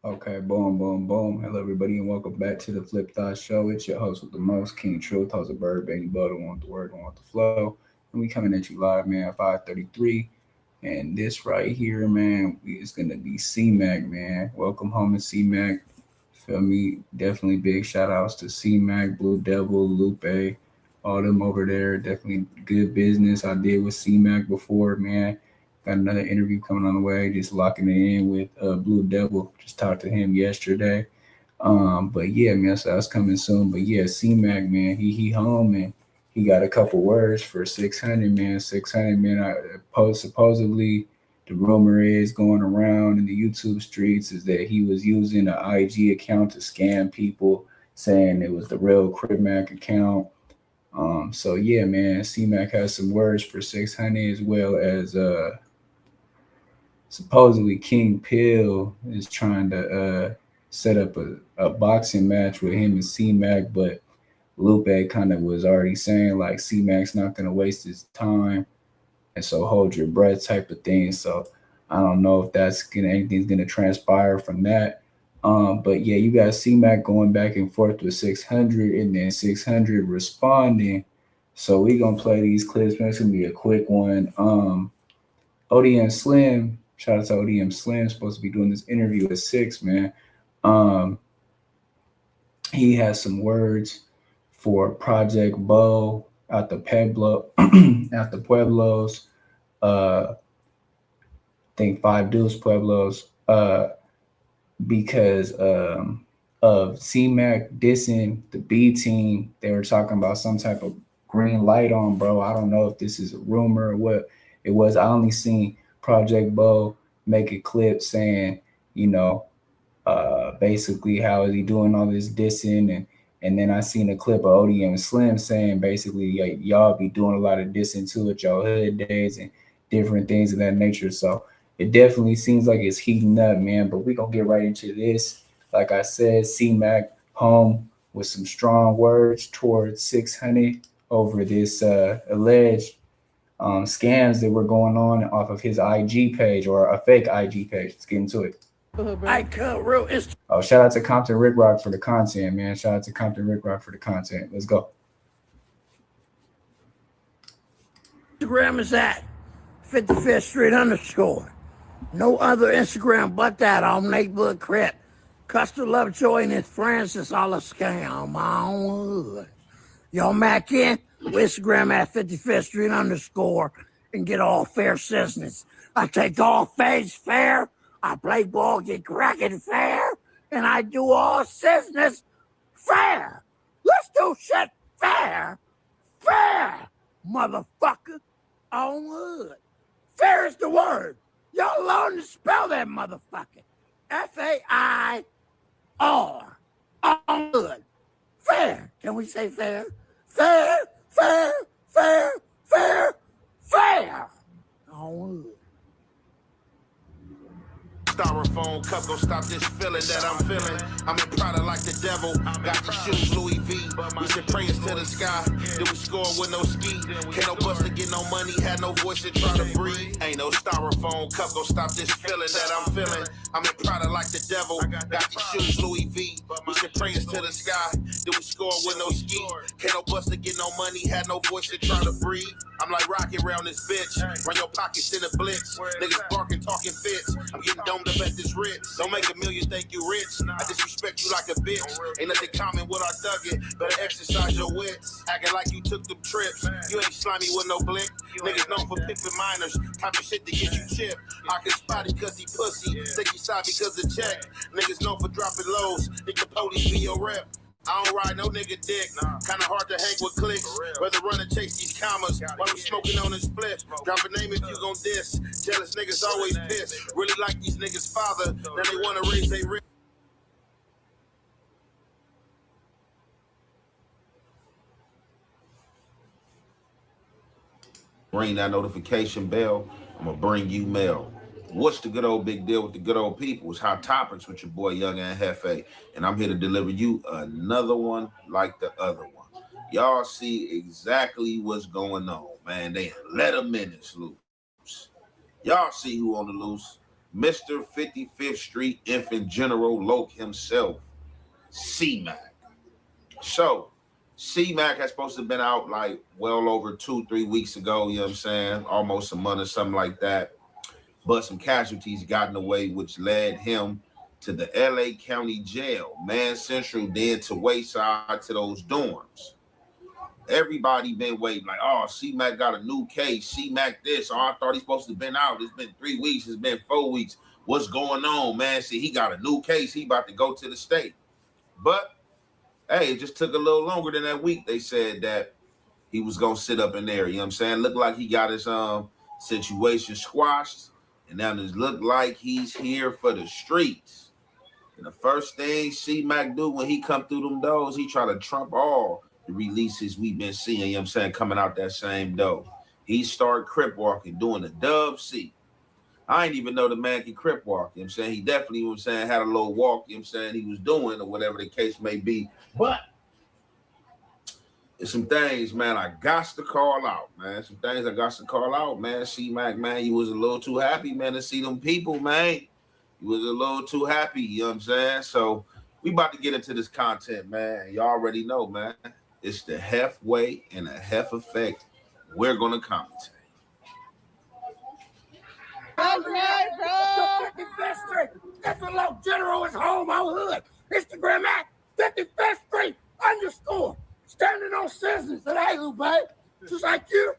Okay, boom, boom, boom. Hello, everybody, and welcome back to the Flip Thought Show. It's your host with the most, King Truth, host of Bird, Baby Butter, want the word, want the flow. And we coming at you live, man, 5:33. And this right here, man, is going to be Cmacc, man. Welcome home to Cmacc. Feel me? Definitely big shout outs to Cmacc, Blue Devil, Lupe, all them over there. Definitely good business I did with Cmacc before, man. Got another interview coming on the way. Just locking it in with Blue Devil. Just talked to him yesterday. But yeah, man, so that's coming soon. But yeah, Cmacc, man, he home and he got a couple words for 600, man. 600, man. Supposedly the rumor is going around in the YouTube streets is that he was using an IG account to scam people, saying it was the real Cmacc account. So yeah, man, Cmacc has some words for 600 as well as supposedly King Pill is trying to set up a boxing match with him and Cmacc, but Lupe kind of was already saying like Cmacc's not gonna waste his time, and so hold your breath type of thing. So I don't know if anything's gonna transpire from that. But yeah, you got Cmacc going back and forth with 600, and then 600 responding. So we gonna play these clips. Man, it's gonna be a quick one. ODM Slim, shout out to ODM Slim, supposed to be doing this interview at 6, man. Um, he has some words for Project Bo out the Pueblo, out the Pueblos. I think Five Deuce Pueblos. Because of Cmacc dissing the B team. They were talking about some type of green light on, bro. I don't know if this is a rumor or what it was. I only seen Project Bo make a clip saying, you know, basically how is he doing all this dissing, and then I seen a clip of ODM Slim saying basically y'all be doing a lot of dissing too at y'all hood days and different things of that nature. So it definitely seems like it's heating up, man. But we gonna get right into this. Like I said, Cmacc home with some strong words towards 600 over this alleged scams that were going on off of his IG page or a fake IG page. Let's get into it. I cut real Oh, shout out to Compton Rick Rock for the content, man. Shout out to Compton Rick Rock for the content. Let's go. Instagram is at 55th Street _ No other Instagram but that on neighborhood crip. Custer Lovejoy and his friends is all a scam. My own hood. Y'all Mac in with Instagram at 55th Street _ and get all fair citizens. I take all things fair. I play ball, get cracking fair, and I do all business fair. Let's do shit fair. Fair, motherfucker. On hood. Fair is the word. Y'all learn to spell that motherfucker. Fair. On hood. Fair. Can we say fair? Fair, fair, fair, fair, fair. On hood. Styrofoam cup gon' stop this feeling that I'm feeling. I'm in Prada like the devil. Got the shoes Louis V. We send prayers to the sky. Then we score with no ski. Can't no buster get no money. Had no voice to try to breathe. Ain't no styrofoam cup gon' stop this feeling that I'm feeling. I'm in Prada like the devil. Got the shoes Louis V. We send prayers to the sky. Then we score with no ski. Can't no buster get no money. Had no voice to try to breathe. I'm like rocking around this bitch. Run your pockets in a blitz. Niggas barking, talking fits. I'm getting domed up at this Ritz. Don't make a million think you rich. I disrespect you like a bitch. Ain't nothing common with our thuggin'. Better exercise your wits. Acting like you took them trips. You ain't slimy with no blick. Niggas known for pimping minors. Type of shit to get you chipped. I can spot it cause he pussy. Think he side because of check. Niggas known for dropping lows. Think the police be your rep. I don't ride no nigga dick. Kinda hard to hang with clicks. Rather run and chase these commas while I'm smoking on this split. Drop a name if you gon' diss. Jealous niggas always pissed. Really like these niggas' father. Now they wanna raise their wrist. Ring that notification bell. I'm gonna bring you mail. What's the good old big deal with the good old people? It's Hot Topics with your boy Young and Hefe, and I'm here to deliver you another one like the other one. Y'all see exactly what's going on, man. They let a menace loose. Y'all see who on the loose? Mr. 55th Street Infant General Loke himself, Cmacc. So, Cmacc has supposed to have been out like well over 2-3 weeks ago, you know what I'm saying? Almost a month or something like that. But some casualties got in the way, which led him to the LA County Jail, Man Central, then to Wayside, to those dorms. Everybody been waiting, like, oh, Cmacc got a new case. Cmacc this. Oh, I thought he's supposed to have been out. It's been 3 weeks. It's been 4 weeks. What's going on, man? See, he got a new case. He about to go to the state. But, hey, it just took a little longer than that week. They said that he was going to sit up in there. You know what I'm saying? Looked like he got his situation squashed. And now it look like he's here for the streets. And the first thing Cmacc do when he come through them doors, he try to trump all the releases we've been seeing, you know what I'm saying, coming out that same door. He started crip walking, doing a dub C. I ain't even know the man can crip walk, you know what I'm saying? He definitely, you know what I'm saying, had a little walk, you know what I'm saying, he was doing, or whatever the case may be. But there's some things, man, I got to call out, man. Some things I got to call out, man. Cmacc, man, you was a little too happy, man, to see them people, man. You was a little too happy, you know what I'm saying? So we about to get into this content, man. You already know, man. It's the Hef way and the Hef effect. We're going to commentate. Okay, bro. 55th Street. Different Loke General is home on hood. Instagram at 55th Street _ standing on scissors. And hey, little babe, just like you.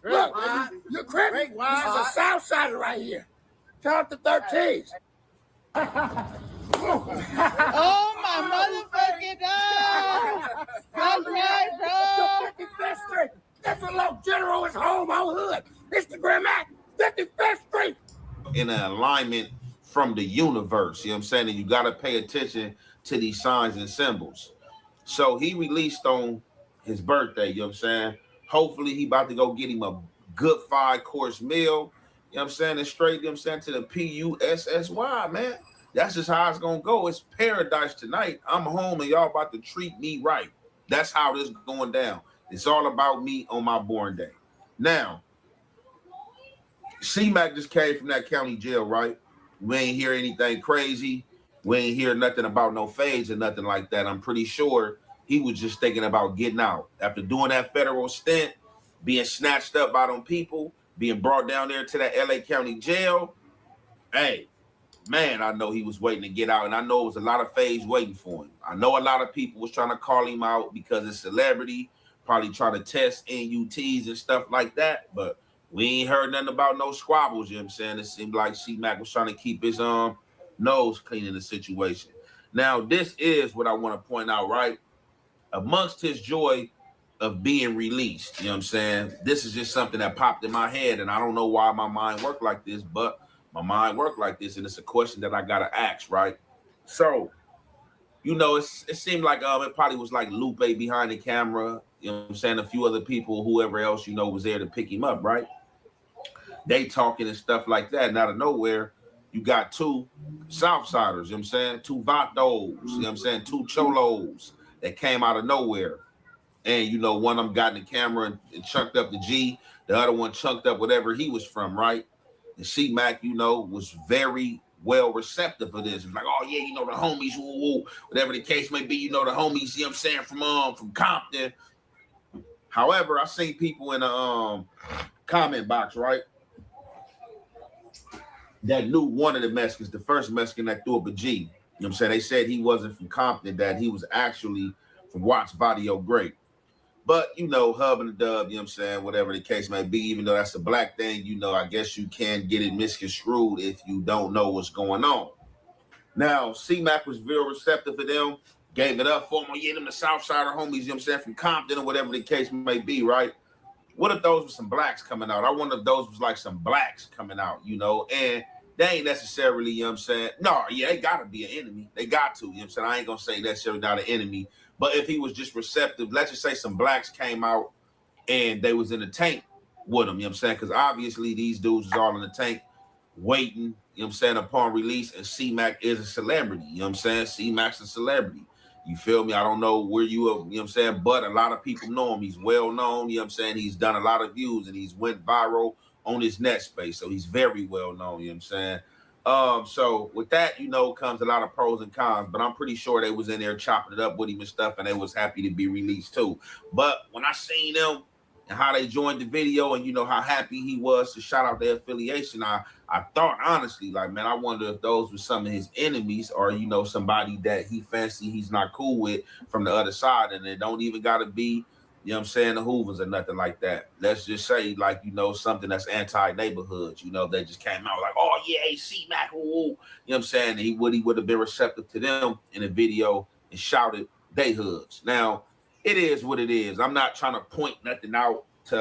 Look, you're crip. This is a South Sider right here. Count to 13. Oh my motherfucking God! Okay, bro. 55th Street. Different Loke General is home on hood. Instagram at 55th Street. In an alignment from the universe, you know what I'm saying? And you got to pay attention to these signs and symbols. So he released on his birthday, you know what I'm saying? Hopefully he about to go get him a good 5-course meal, you know what I'm saying? And straight, you know what I'm saying, to the PUSSY, man. That's just how it's going to go. It's paradise tonight. I'm home and y'all about to treat me right. That's how this going down. It's all about me on my born day. Now, Cmacc just came from that county jail, right? We ain't hear anything crazy. We ain't hear nothing about no fades or nothing like that. I'm pretty sure he was just thinking about getting out. After doing that federal stint, being snatched up by them people, being brought down there to that LA County jail, hey, man, I know he was waiting to get out, and I know it was a lot of fades waiting for him. I know a lot of people was trying to call him out because it's celebrity, probably trying to test NUTs and stuff like that, but we ain't heard nothing about no squabbles, you know what I'm saying? It seemed like Cmacc was trying to keep his nose clean in the situation. Now, this is what I want to point out, right? Amongst his joy of being released, you know what I'm saying? This is just something that popped in my head, and I don't know why my mind worked like this, but my mind worked like this, and it's a question that I got to ask, right? So, you know, it seemed like it probably was like Lupe behind the camera, you know what I'm saying? A few other people, whoever else, you know, was there to pick him up, right? They talking and stuff like that, and out of nowhere, you got two Southsiders, you know what I'm saying? Two Vatos, you know what I'm saying? Two Cholos that came out of nowhere. And, you know, one of them got in the camera and chunked up the G. The other one chunked up whatever he was from, right? And Cmacc, you know, was very well receptive for this. It's like, oh, yeah, you know, the homies, woo, woo, whatever the case may be, you know, the homies, you know what I'm saying, from Compton. However, I seen people in the comment box, right, that knew one of the Mexicans, the first Mexican that threw up a G. You know what I'm saying? They said he wasn't from Compton, that he was actually from Watts Vadio Great. But, you know, hub and the dub, you know what I'm saying, whatever the case may be, even though that's a black thing, you know, I guess you can get it misconstrued if you don't know what's going on. Now, Cmacc was very receptive for them, gave it up for them. Yeah, them the Southsider homies, you know what I'm saying, from Compton or whatever the case may be, right? What if those were some blacks coming out? I wonder if those was like some blacks coming out, you know, and they ain't necessarily, you know what I'm saying? No, yeah, they got to be an enemy. They got to, you know what I'm saying? I ain't going to say necessarily not an enemy. But if he was just receptive, let's just say some blacks came out and they was in the tank with him, you know what I'm saying? Because obviously these dudes is all in the tank waiting, you know what I'm saying, upon release. And Cmacc is a celebrity, you know what I'm saying? Cmacc's a celebrity. You feel me? I don't know where you are, you know what I'm saying? But a lot of people know him. He's well known, you know what I'm saying? He's done a lot of views and he's went viral on his net space. So he's very well known, you know what I'm saying? So with that, you know, comes a lot of pros and cons, but I'm pretty sure they was in there chopping it up with him and stuff, and they was happy to be released too. But when I seen them and how they joined the video and you know how happy he was to shout out their affiliation, I thought honestly, like, man, I wonder if those were some of his enemies or, you know, somebody that he fancy he's not cool with from the other side, and it don't even gotta be, you know what I'm saying, the Hoovers or nothing like that. Let's just say, like, you know, something that's anti-neighborhoods. You know, they just came out like, oh, yeah, hey, Cmacc, ooh. You know what I'm saying? He would have been receptive to them in a video and shouted they hoods. Now, it is what it is. I'm not trying to point nothing out to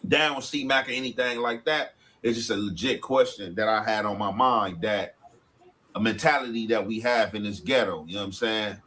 down Cmacc or anything like that. It's just a legit question that I had on my mind, that a mentality that we have in this ghetto, you know what I'm saying?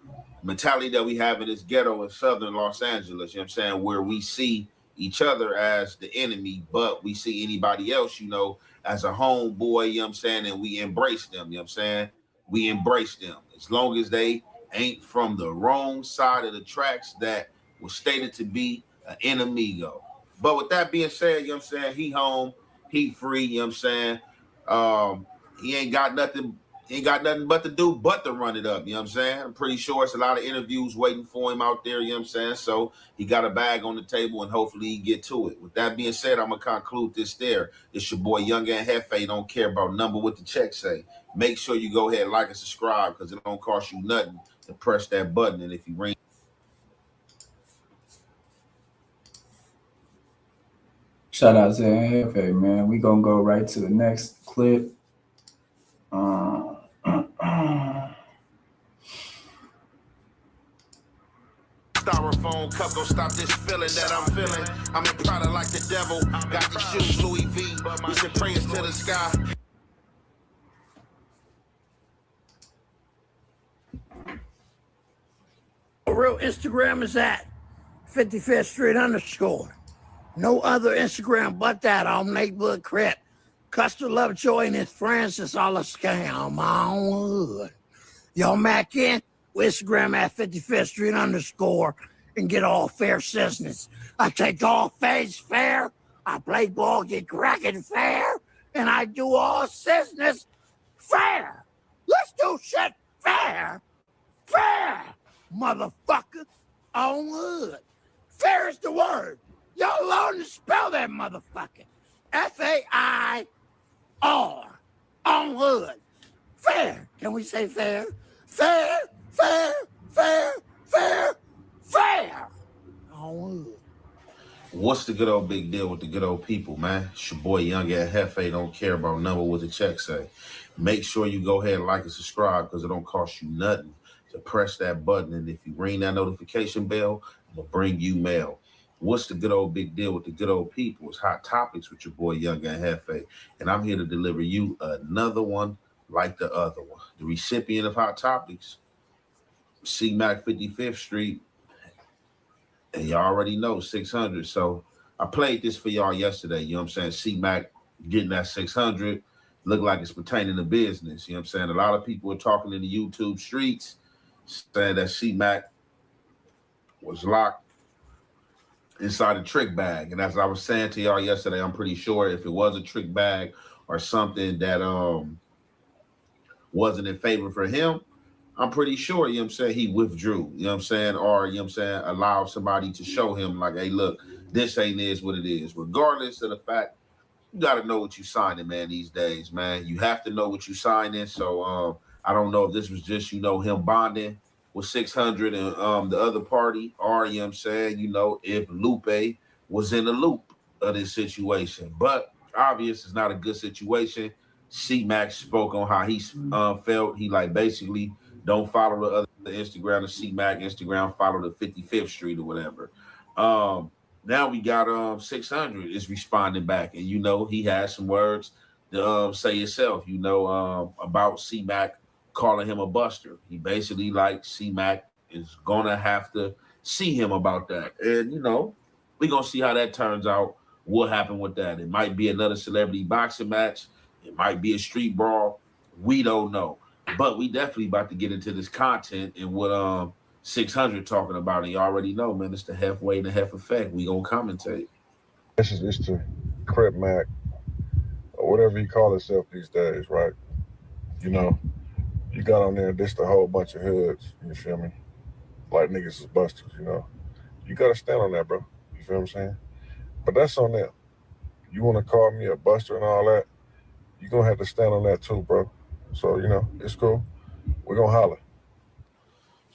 Mentality that we have in this ghetto in southern Los Angeles, you know what I'm saying, where we see each other as the enemy, but we see anybody else, you know, as a homeboy, you know what I'm saying, and we embrace them, you know what I'm saying? We embrace them. As long as they ain't from the wrong side of the tracks that was stated to be an enemigo. But with that being said, you know what I'm saying, he home, he free, you know what I'm saying? He ain't got nothing but to do but to run it up, you know what I'm saying? I'm pretty sure it's a lot of interviews waiting for him out there, you know what I'm saying? So he got a bag on the table and hopefully he get to it. With that being said, I'm going to conclude this there. It's your boy Young and Hefe. Don't care about number what the check say. Make sure you go ahead, like and subscribe, because it don't cost you nothing to press that button. And if you ring. Shout out to Hefe, man. We gonna go right to the next clip. Styrofoam cup gon' stop this feeling that I'm feeling. I'm in Prada like the devil. Got the shoes Louis V. We send prayers to the sky. Real Instagram is at 55th Street _ No other Instagram but that on neighborhood crip. Custer Lovejoy and his friends is all a scam. My own hood. Y'all Mac in with Instagram at 55th Street _ and get all fair business. I take all things fair. I play ball, get cracking fair, and I do all business fair. Let's do shit fair. Fair, motherfucker. On hood. Fair is the word. Y'all learn to spell that motherfucker. Fair. On hood. Fair. Can we say fair? Fair, fair, fair, fair, fair. On hood. What's the good old big deal with the good old people, man? It's your boy Young and Hefe. Don't care about number what the check say. Make sure you go ahead and like and subscribe, because it don't cost you nothing to press that button. And if you ring that notification bell, I'm going to bring you mail. What's the good old big deal with the good old people? It's Hot Topics with your boy Young and Hefe. And I'm here to deliver you another one like the other one. The recipient of Hot Topics, Cmacc 55th Street. And y'all already know 600. So I played this for y'all yesterday. You know what I'm saying? Cmacc getting that 600. Look like it's pertaining to business. You know what I'm saying? A lot of people are talking in the YouTube streets saying that Cmacc was locked inside a trick bag. And as I was saying to y'all yesterday, I'm pretty sure if it was a trick bag or something that wasn't in favor for him, I'm pretty sure, you know what I'm saying, he withdrew, you know what I'm saying, or, you know what I'm saying, allowed somebody to show him like, hey, look, this ain't is what it is. Regardless of the fact, you got to know what you signing, man, these days, man. You have to know what you signing. So I don't know if this was just, you know, him bonding with 600 and the other party, or, you know what I'm saying, you know, if Lupe was in the loop of this situation. But obvious it's not a good situation. Cmacc spoke on how he felt. He like basically don't follow the other Instagram of Cmacc. Instagram follow the 55th Street or whatever. Now we got 600 is responding back, and you know he has some words to say himself. You know about Cmacc calling him a buster. He basically like Cmacc is gonna have to see him about that, and you know we're gonna see how that turns out. What happened with that? It might be another celebrity boxing match. It might be a street brawl. We don't know. But we definitely about to get into this content and what 600 talking about. And you already know, man, it's the halfway and the half effect. We gonna commentate. This is the Cmacc. whatever he call himself these days, right? You know, you got on there and dissed a whole bunch of hoods. You feel me? Like niggas is busters. You know, you gotta stand on that, bro. You feel what I'm saying? But that's on them. You want to call me a buster and all that? You gonna have to stand on that too, bro. So it's cool. We're gonna holler.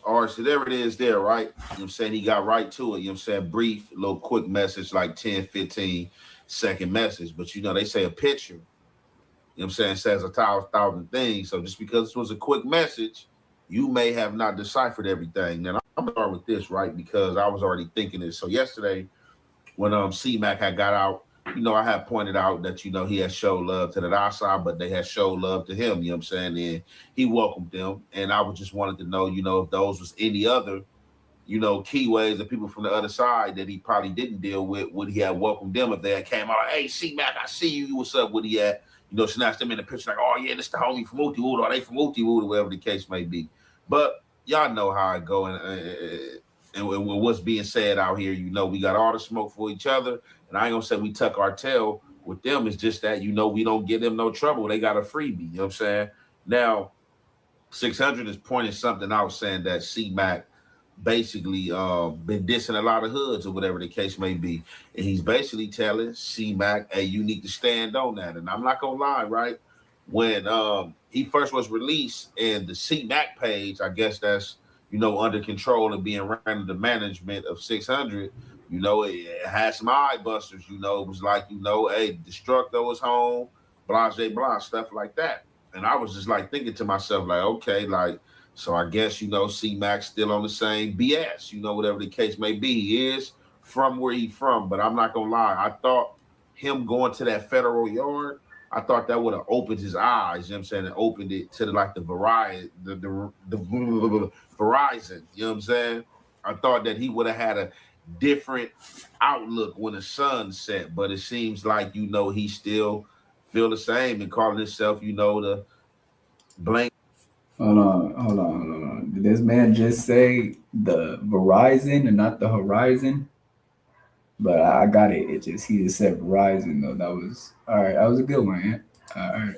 All right, so there it is there, right? You know what I'm saying? He got right to it. You know what I'm saying? Brief, little quick message, like 10, 15-second message. But, they say a picture, you know what I'm saying, says 1,000 things. So just because this was a quick message, you may have not deciphered everything. Now, I'm going to start with this, right, because I was already thinking this. So yesterday, when Cmacc had got out, I had pointed out that, he had showed love to the outside, but they had showed love to him, you know what I'm saying? And he welcomed them. And I was just wanted to know, if those was any other, key ways of people from the other side that he probably didn't deal with, would he have welcomed them if they had came out, hey, Cmacc, I see you, what's up? Would he have, snatched them in the picture like, oh, yeah, this the homie from Uti Wood, or they from Uti Wood, or whatever the case may be. But y'all know how it go. And what's being said out here, we got all the smoke for each other. And I ain't gonna say we tuck our tail with them. It's just that, we don't give them no trouble. They got a freebie, you know what I'm saying? Now, 600 is pointing something out, saying that Cmacc basically been dissing a lot of hoods or whatever the case may be. And he's basically telling Cmacc, hey, you need to stand on that. And I'm not gonna lie, right? When he first was released and the Cmacc page, I guess that's, under control and being ran under the management of 600, it had some eye busters, it was like, hey, Destructo is home, blase, blah, stuff like that. And I was just like thinking to myself, like, okay, like, so I guess, Cmacc still on the same BS, whatever the case may be. He is from where he from, but I'm not going to lie. I thought him going to that federal yard, I thought that would have opened his eyes, you know what I'm saying, and opened it to the variety, the Verizon, you know what I'm saying? I thought that he would have had a different outlook when the sun set, but it seems like, he still feel the same and calling himself, the blank. Hold on. Did this man just say the Verizon and not the Horizon? But I got it. He just said Verizon though. That was all right. That was a good one. Yeah? All right.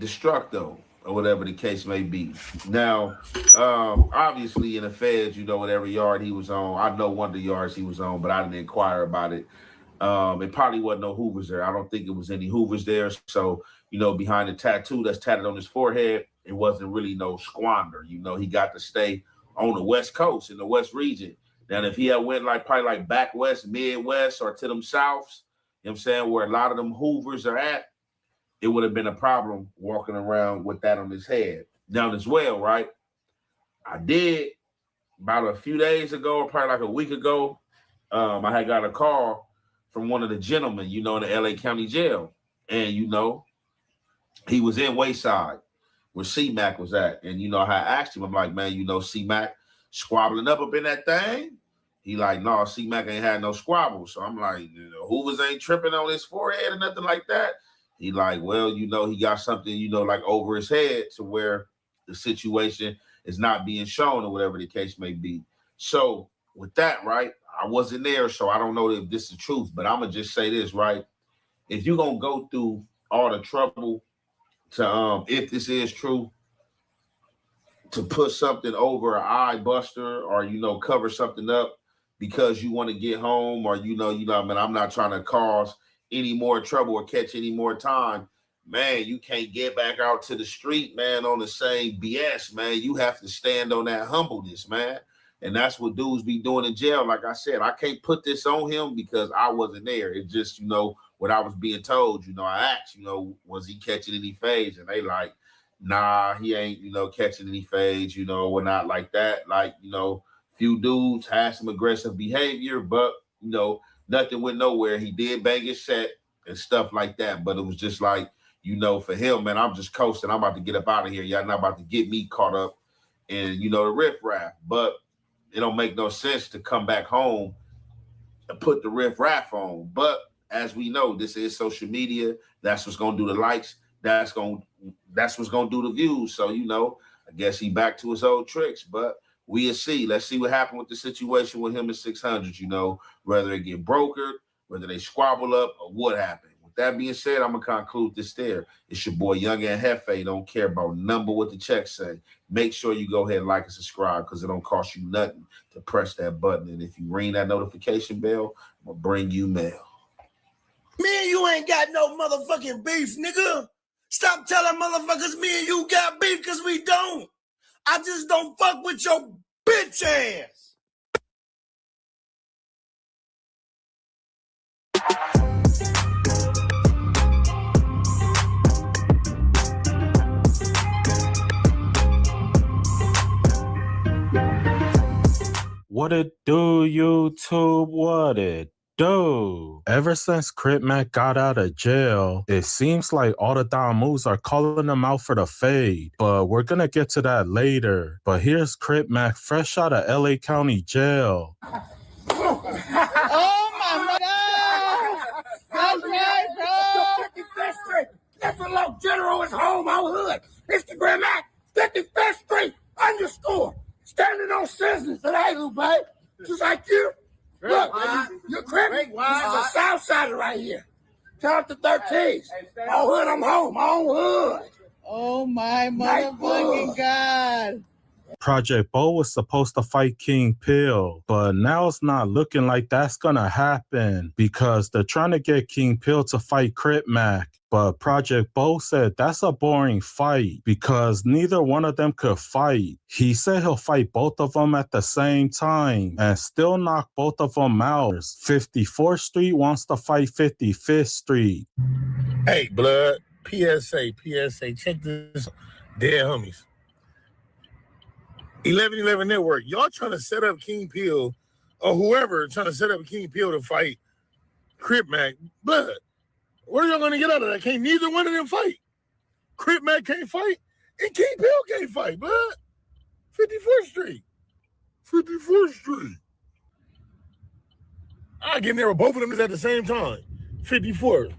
Destructo or whatever the case may be. Now, obviously in the feds, whatever yard he was on, I know one of the yards he was on, but I didn't inquire about it. It probably wasn't no Hoovers there. I don't think it was any Hoovers there. So, behind the tattoo that's tatted on his forehead, it wasn't really no squander. He got to stay on the West Coast in the West region. Now, if he had went probably like back west, Midwest, or to them Souths, you know what I'm saying, where a lot of them Hoovers are at, it would have been a problem walking around with that on his head. Down as well, right? I did about a few days ago, or probably like a week ago, I had got a call from one of the gentlemen, in the LA County Jail. And, he was in Wayside where Cmacc was at. And, I asked him, I'm like, man, Cmacc squabbling up in that thing? He like, no, Cmacc ain't had no squabble. So I'm like, Hoovers ain't tripping on his forehead or nothing like that. He like, well, he got something, like over his head to where the situation is not being shown or whatever the case may be. So with that, right, I wasn't there, so I don't know if this is the truth, but I'm going to just say this, right? If you're going to go through all the trouble to, if this is true, to put something over an eye buster or, cover something up because you want to get home or, I mean, I'm not trying to cause any more trouble or catch any more time, man, you can't get back out to the street, man, on the same BS, man. You have to stand on that humbleness, man. And that's what dudes be doing in jail. Like I said, I can't put this on him because I wasn't there. It's just, what I was being told, I asked, was he catching any fades? And they like, nah, he ain't, catching any fades, we're not like that. Like, few dudes had some aggressive behavior, but, nothing went nowhere. He did bang his set and stuff like that. But it was just like, for him, man, I'm just coasting. I'm about to get up out of here. Y'all not about to get me caught up in, the riffraff. But it don't make no sense to come back home and put the riffraff on. But as we know, this is social media. That's what's going to do the likes. That's what's going to do the views. So, I guess he back to his old tricks. But we'll see. Let's see what happened with the situation with him and 600, whether it get brokered, whether they squabble up or what happened. With that being said, I'm going to conclude this there. It's your boy, Young and Hefe. Don't care about number what the check say. Make sure you go ahead and like and subscribe because it don't cost you nothing to press that button. And if you ring that notification bell, I'm going to bring you mail. Me and you ain't got no motherfucking beef, nigga. Stop telling motherfuckers me and you got beef because we don't. I just don't fuck with your bitch ass. What it do, YouTube? What it do? Ever since Cmacc got out of jail, it seems like all the Don moves are calling him out for the fade. But we're gonna get to that later. But here's Cmacc fresh out of LA County jail. Oh my God! That's right, bro. 55th Street. Different General is home, our hood. Instagram at 55th Street _. Standing on scissors. And hey, Lupe, just like you. Look, you're criminal. This is a South Sider right here. Tell up to 13s. All hood, I'm home. My own hood. Oh my motherfucking God. Project Bo was supposed to fight King Pill, but now it's not looking like that's gonna happen because they're trying to get King Pill to fight Cmacc. But Project Bo said that's a boring fight because neither one of them could fight. He said he'll fight both of them at the same time and still knock both of them out. 54th Street wants to fight 55th Street. Hey, blood, PSA, check this. Dead homies. 1111 Network, y'all trying to set up King Pill or whoever trying to set up King Pill to fight Cmacc. Blood, where are y'all going to get out of that? Can't neither one of them fight. Cmacc can't fight and King Pill can't fight, blood. 54th Street. 54th Street. I get in there with both of them at the same time. 54th.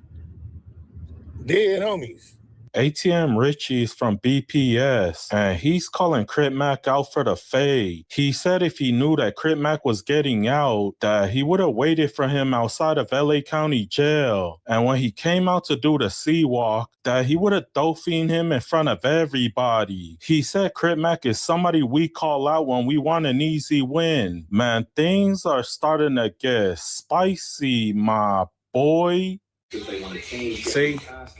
Dead homies. ATM Richie's from BPS, and he's calling Cmacc out for the fade. He said if he knew that Cmacc was getting out, that he would have waited for him outside of LA County Jail. And when he came out to do the C-Walk, that he would have dolphined him in front of everybody. He said Cmacc is somebody we call out when we want an easy win. Man, things are starting to get spicy, my boy. See,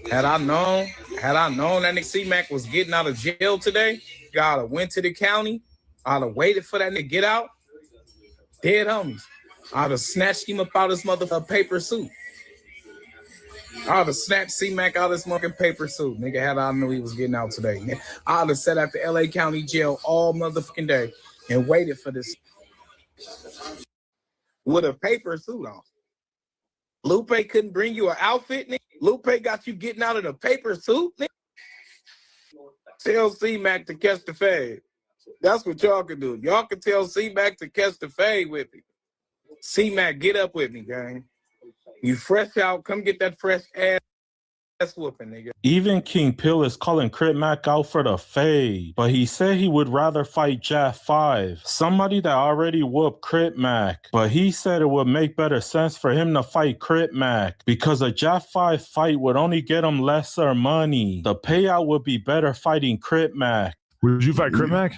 had I known that nigga Cmacc was getting out of jail today, I'd have went to the county, I'd have waited for that nigga to get out. Dead homies. I'd have snatched him up out his motherfucking paper suit. I'd have snatched Cmacc out of his motherfucking paper suit, nigga, had I knew he was getting out today. I'd have sat at the LA County jail all motherfucking day and waited for this with a paper suit on. Lupe couldn't bring you an outfit, nigga. Lupe got you getting out of the paper suit, nigga. Tell Cmacc to catch the fade. That's what y'all can do. Y'all can tell Cmacc to catch the fade with me. Cmacc, get up with me, gang. You fresh out, come get that fresh ass whooping, nigga. Even King Pill is calling Cmacc out for the fade, but he said he would rather fight Jaff 5, somebody that already whooped Cmacc. But he said it would make better sense for him to fight Cmacc because a Jaff 5 fight would only get him lesser money. The payout would be better fighting Cmacc. Would you fight Cmacc?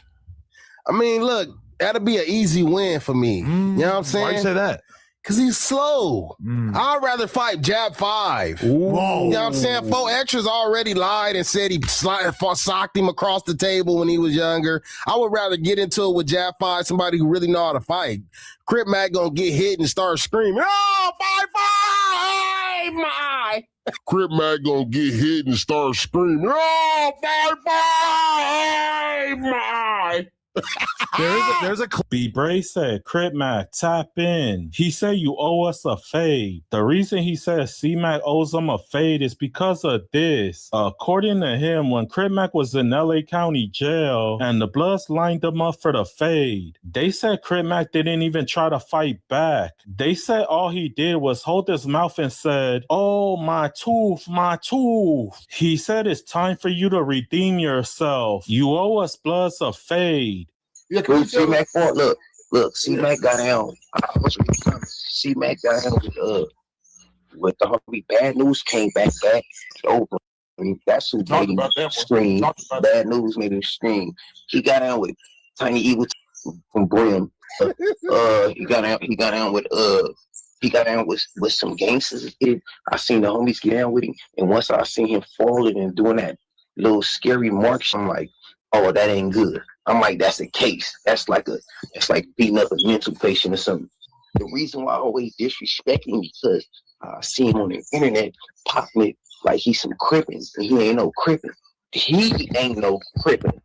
I mean, look, that'll be an easy win for me. You know what I'm saying? Why you say that? Because he's slow. I'd rather fight Jab 5. Whoa. You know what I'm saying? 4 Extras already lied and said he socked him across the table when he was younger. I would rather get into it with Jab 5, somebody who really know how to fight. Cmacc gonna get hit and start screaming, oh, 5-5, my. Cmacc gonna get hit and start screaming, oh, 5-5, my. There's a B-Bray said, Cmacc, tap in. He said you owe us a fade. The reason he said Cmacc owes him a fade is because of this. According to him, when Cmacc was in LA County jail and the Bloods lined him up for the fade, they said Cmacc didn't even try to fight back. They said all he did was hold his mouth and said, oh, my tooth, my tooth. He said it's time for you to redeem yourself. You owe us Bloods a fade. Cmacc fought. Look, Cmacc got down. Cmacc got down with the Harvey Bad News came back, it's over. I mean, that's who made him scream. Bad News made him scream. He got out with Tiny Eagle from Brim. He got out with some gangsters. I seen the homies get down with him, and once I seen him falling and doing that little scary mark, I'm like, oh, that ain't good. I'm like, that's a case. It's like beating up a mental patient or something. The reason why I always disrespect him because I see him on the internet popping it like he's some crippin', and he ain't no crippin'. He ain't no crippin'.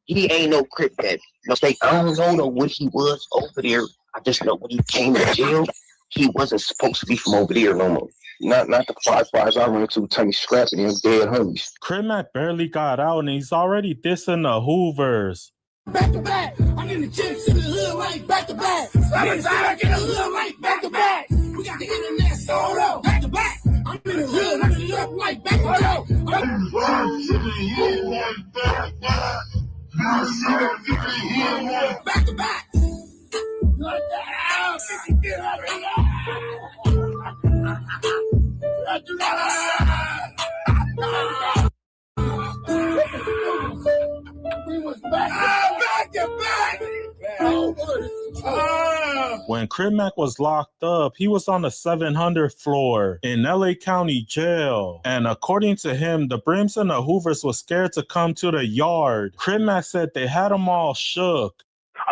He ain't no crip that mistake. I don't know what he was over there. I just know when he came to jail, he wasn't supposed to be from over there no more. Not the 5-5s I went to, Tony Scrapping them dead homies. Cmacc barely got out and he's already dissing the Hoovers. Back to back. I'm getting the chicks in the hood right back to back. Summertime in the hood right back to back. We got the internet sold out back to back. I'm in the hood, I'm in the hood right back to back. Back to back. Like that. 50 back to back. When Cmacc was locked up, he was on the 700th floor in LA County Jail. And according to him, the Brims and the Hoovers were scared to come to the yard. Cmacc said they had them all shook.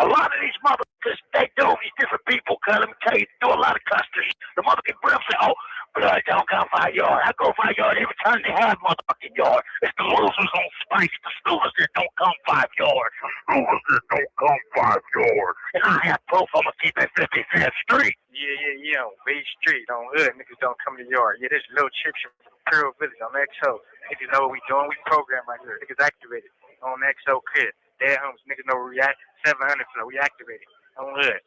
A lot of these motherfuckers, they do these different people, cuz let me tell you, do a lot of custody. The motherfucking Brims say, oh, blood don't come by yard. I go by yard every time they have motherfucking yard. It's the losers on spikes, the stealers that don't come 5 yards. The stealers that don't come 5 yards. And I have proof I'm gonna keep at 55th Street. Yeah, on B Street, on hood, niggas don't come to the yard. Yeah, this little chip from Pearl Village on XO. Niggas know what we doing, we program right here. Niggas activated on XO Kid. Dead homies, niggas know where we at. 700 flow, we activated on hood.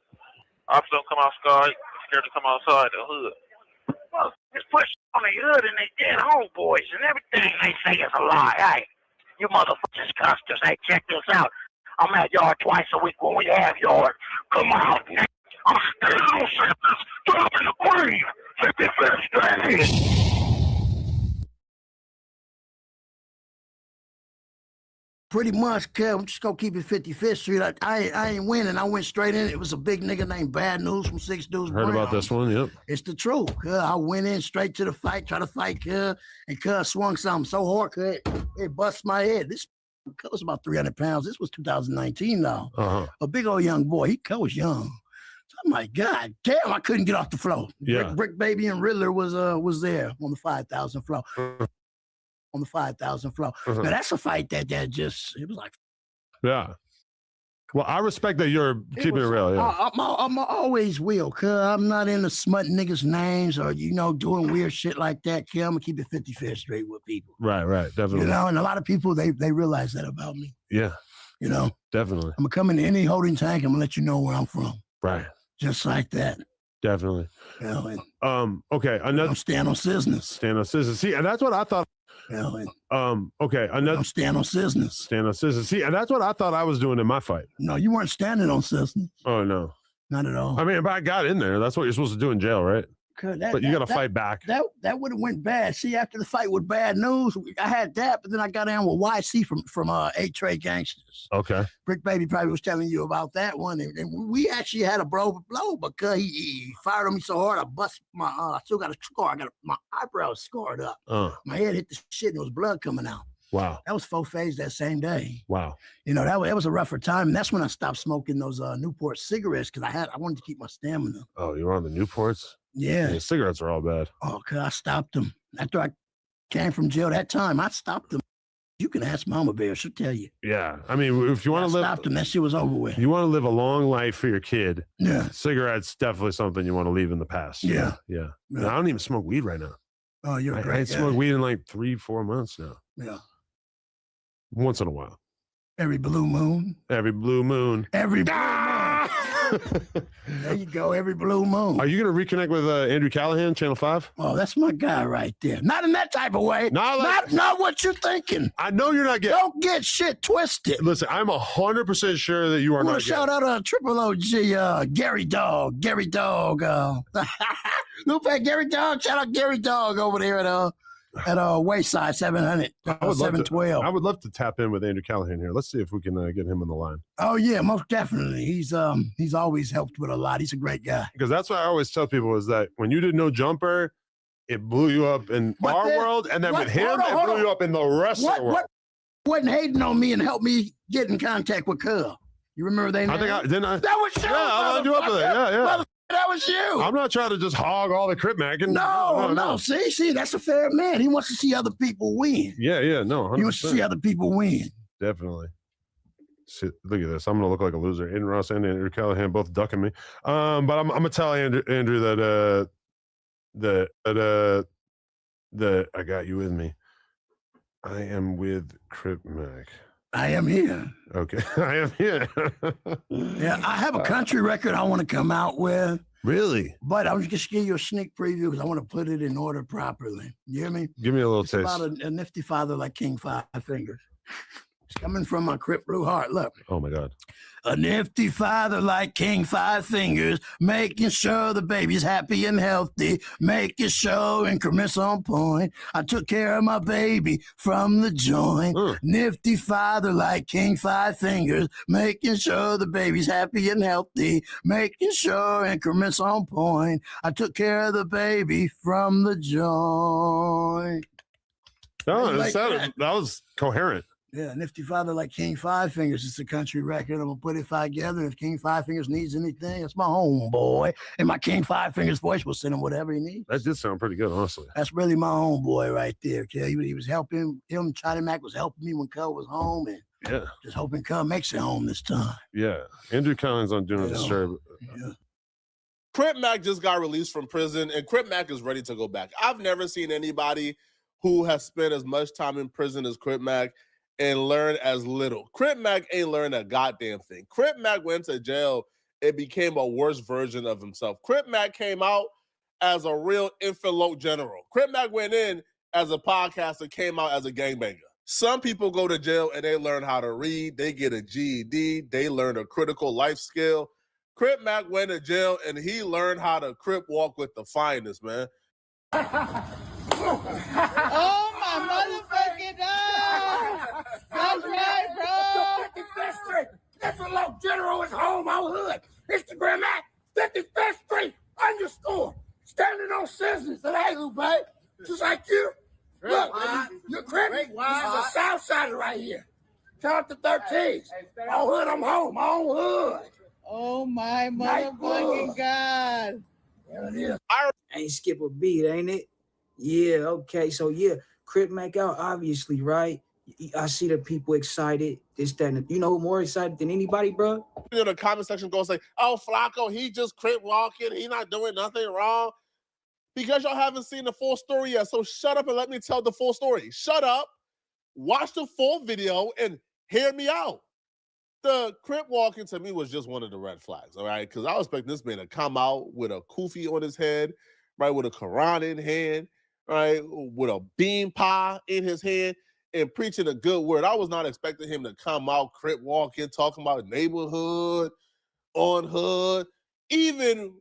Officers don't come outside, scared to come outside the hood. Well, just push on the hood and they dead homeboys and everything they say is a lie. Hey, you motherfuckers, Custers, hey, check this out. I'm at yard twice a week when we have yard. Come out, nigga. I'm still on sentence. Drop in the grave. 55th Street. Pretty much, I'm just gonna keep it 55th Street. I ain't winning. I went straight in. It was a big nigga named Bad News from 6 Dudes. Heard about this one, yep. It's the truth. I went in straight to the fight, try to fight, and swung something so hard, it bust my head. This was about 300 pounds. This was 2019 now. A big old young boy. He was young. So I'm like, God damn, I couldn't get off the floor. Yeah. Brick Baby and Riddler was there on the 5,000 floor. On the 5,000 floor. Now that's a fight that just, it was like. Yeah. Well, I respect that you're keeping it real. Yeah. I'm always will, cuz I'm not into smutting niggas' names or, doing weird shit like that. Cuz I'm gonna keep it 55th Street with people. Right, definitely. And a lot of people, they realize that about me. Yeah. Definitely. I'm gonna come into any holding tank, I'm gonna let you know where I'm from. Right. Just like that. Definitely. Okay. I'm stand on business. Stand on business. See, and that's what I thought. Okay. I'm stand on business. Stand on business. See, and that's what I thought I was doing in my fight. No, you weren't standing on business. Oh no. Not at all. I mean, if I got in there, that's what you're supposed to do in jail, right? But you got to fight back. That would have went bad. See, after the fight with Bad News, I had that, but then I got in with YC from 8 Trade Gangsters. Okay. Brick Baby probably was telling you about that one, and we actually had a blow because he fired on me so hard I bust my. I still got a scar. My eyebrow scarred up. My head hit the shit, and there was blood coming out. Wow. That was 4 phase that same day. Wow. That was a rougher time. And that's when I stopped smoking those Newport cigarettes because I wanted to keep my stamina. Oh, you were on the Newports? Yeah. Cigarettes are all bad. Oh, cause I stopped them. After I came from jail that time, I stopped them. You can ask Mama Bear, she'll tell you. Yeah. I mean, if you want to live. Stopped them, that shit was over with. You want to live a long life for your kid. Yeah. Cigarettes, definitely something you want to leave in the past. Yeah. Yeah. I don't even smoke weed right now. Oh, you're great. I smoked weed in like 3-4 months now. Yeah. Once in a while. Every blue moon. Every blue moon. Every blue moon. There you go, every blue moon. Are you going to reconnect with Andrew Callahan, Channel 5? Oh, that's my guy right there. Not in that type of way. Not what you're thinking. I know you're not getting. Don't get shit twisted. Listen, I'm 100% sure that you are I not. want to shout out Triple OG, Gary Dog. Lupe, Gary Dog. Shout out Gary Dog over there at Wayside 700, 712. I would love to tap in with Andrew Callahan here. Let's see if we can get him on the line. Oh yeah, most definitely. He's always helped with a lot. He's a great guy. Because that's what I always tell people is that when you did No Jumper, it blew you up in our world, and then with him, it blew you up in the rest of the world. Wasn't hating on me and helped me get in contact with Cub. You remember that? I think didn't I? That was you. Yeah, I lined you up with it. Yeah. That was you. I'm not trying to just hog all the Cmacc. No. See, that's a fair man. He wants to see other people win. Yeah, no. 100%. He wants to see other people win. Definitely. See, look at this. I'm gonna look like a loser. Aiden Ross and Andrew Callahan both ducking me. But I'm gonna tell Andrew that I got you with me. I am with Cmacc. I am here. Okay, I am here. Yeah, I have a country record I want to come out with. Really? But I was just give you a sneak preview because I want to put it in order properly. You hear me? Give me a little it's taste. About a nifty father like King Five Fingers. It's coming from my Crip Blue Heart. Look. Oh my God. A nifty father like King Five Fingers, making sure the baby's happy and healthy, making sure increments on point. I took care of my baby from the joint. Nifty father like King Five Fingers, making sure the baby's happy and healthy, making sure increments on point. I took care of the baby from the joint. No, that was coherent. Yeah, nifty father like King Five Fingers. It's a country record. I'm gonna put it together. If King Five Fingers needs anything, it's my homeboy. And my King Five Fingers voice will send him whatever he needs. That did sound pretty good, honestly. That's really my homeboy right there. Okay, he was helping him. Cmacc was helping me when Cub was home, and just hoping Cub makes it home this time. Yeah, Andrew Callahan's on doing this show. Yeah. Cmacc just got released from prison, and Cmacc is ready to go back. I've never seen anybody who has spent as much time in prison as Cmacc and learn as little. Cmacc ain't learned a goddamn thing. Cmacc went to jail and became a worse version of himself. Cmacc came out as a real infiltrate general. Cmacc went in as a podcaster, came out as a gangbanger. Some people go to jail and they learn how to read, they get a GED, they learn a critical life skill. Cmacc went to jail and he learned how to Crip walk with the finest, man. Oh my motherfucking God! That's right, bro. 55th Street, Infiltrate General is home on Hood. Instagram at 55th Street _ standing on scissors. And hey, Lupe, just like you. Look, you're Crip. This is a South Sider right here. Count to 13. On Hood, I'm home. On Hood. Oh my motherfucking God. There it is. Ain't skip a beat, ain't it? Yeah, okay. So yeah, Cmacc out, obviously, right? I see the people excited. This, that, and you know who more excited than anybody, bro? In the comment section, go say, "Oh, Flacco, he just Crip walking. He not doing nothing wrong." Because y'all haven't seen the full story yet. So shut up and let me tell the full story. Shut up, watch the full video, and hear me out. The Crip walking to me was just one of the red flags, all right? Because I was expecting this man to come out with a kufi on his head, right, with a Quran in hand, right, with a bean pie in his hand, and preaching a good word. I was not expecting him to come out Crip walking, talking about neighborhood, on Hood, even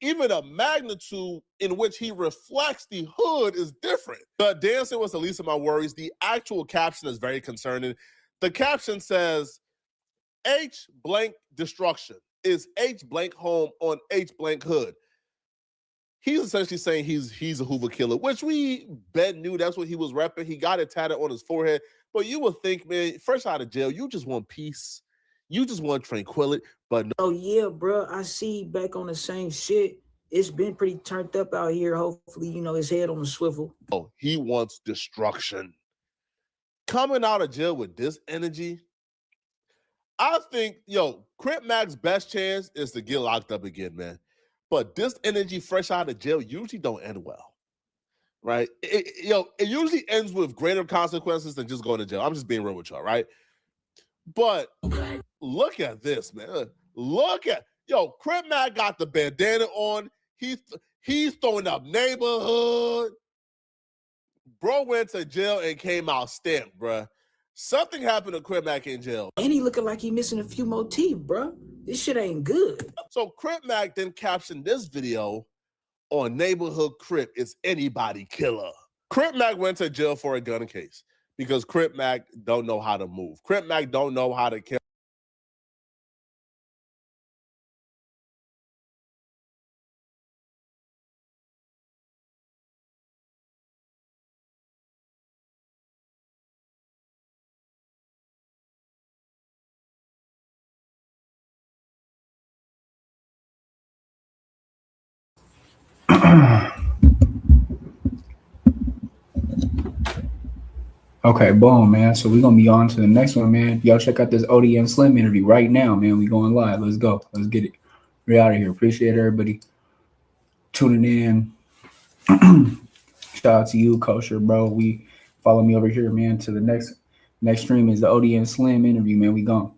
a magnitude in which he reflects the hood is different. The dancing was the least of my worries. The actual caption is very concerning. The caption says, H blank destruction is H blank home on H blank hood. He's essentially saying he's a Hoover killer, which we bet knew that's what he was repping. He got it tatted on his forehead. But you would think, man, fresh out of jail, you just want peace. You just want tranquility. But no. Oh, yeah, bro. I see back on the same shit. It's been pretty turned up out here. Hopefully, you know, his head on the swivel. Oh, he wants destruction. Coming out of jail with this energy, I think, Cmacc's best chance is to get locked up again, man. But this energy fresh out of jail usually don't end well, right? It usually ends with greater consequences than just going to jail. I'm just being real with y'all, right? But look at this, man. Yo, Cmacc got the bandana on. He's throwing up neighborhood. Bro went to jail and came out stamped, bruh. Something happened to Cmacc in jail. And he looking like he missing a few more teeth, bro. This shit ain't good. So Cmacc then captioned this video on Neighborhood Crip is anybody killer. Cmacc went to jail for a gun case because Cmacc don't know how to move. Cmacc don't know how to kill. Okay, boom, man. So we're gonna be on to the next one, man. Y'all check out this ODM Slim interview right now, man. We going live. Let's go. Let's get it. We're out of here. Appreciate everybody tuning in. Shout out to you, Kosher, bro. We follow me over here, man. To the next stream is the ODM Slim interview, man. We gone.